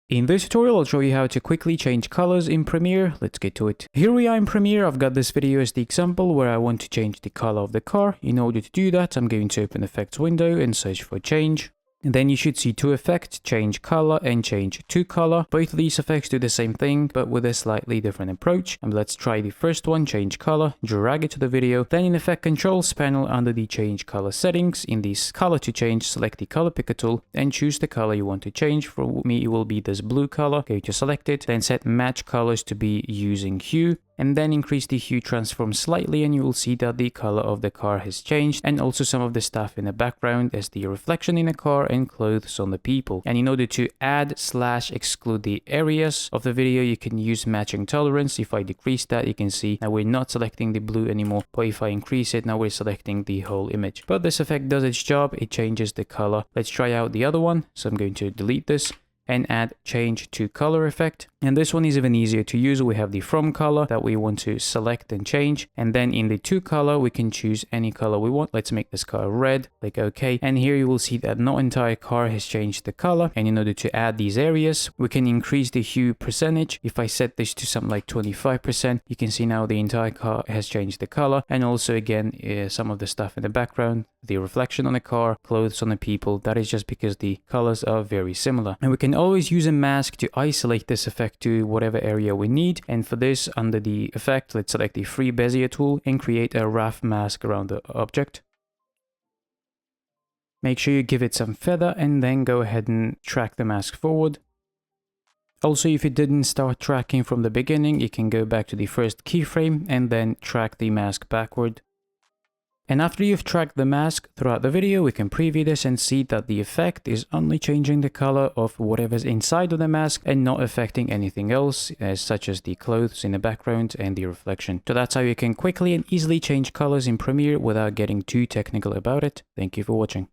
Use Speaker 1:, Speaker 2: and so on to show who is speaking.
Speaker 1: In this tutorial, I'll show you how to quickly change colors in Premiere. Let's get to it. Here we are in Premiere. I've got this video as the example where I want to change the color of the car. In order to do that, I'm going to open the effects window and search for change. And then you should see two effects, change color and change to color. Both of these effects do the same thing, but with a slightly different approach. And let's try the first one, change color, drag it to the video. Then in effect controls panel under the change color settings, in this color to change, select the color picker tool and choose the color you want to change. For me, it will be this blue color. Go to select it, then set match colors to be using hue. And then increase the hue transform slightly and you will see that the color of the car has changed, and also some of the stuff in the background as the reflection in the car and clothes on the people. And in order to add/exclude the areas of the video, you can use matching tolerance. If I decrease that, you can see now we're not selecting the blue anymore, but if I increase it, now we're selecting the whole image. But this effect does its job, it changes the color. Let's try out the other one. So I'm going to delete this and add change to color effect. And this one is even easier to use. We have the from color that we want to select and change. And then in the to color, we can choose any color we want. Let's make this car red, click OK. And here you will see that not entire car has changed the color. And in order to add these areas, we can increase the hue percentage. If I set this to something like 25%, you can see now the entire car has changed the color. And also again, some of the stuff in the background, the reflection on the car, clothes on the people, that is just because the colors are very similar. And we can always use a mask to isolate this effect to whatever area we need. And for this, under the effect, let's select the free Bezier tool and create a rough mask around the object. Make sure you give it some feather and then go ahead and track the mask forward. Also, if you didn't start tracking from the beginning, you can go back to the first keyframe and then track the mask backward. And after you've tracked the mask throughout the video, we can preview this and see that the effect is only changing the color of whatever's inside of the mask and not affecting anything else, such as the clothes in the background and the reflection. So that's how you can quickly and easily change colors in Premiere without getting too technical about it. Thank you for watching.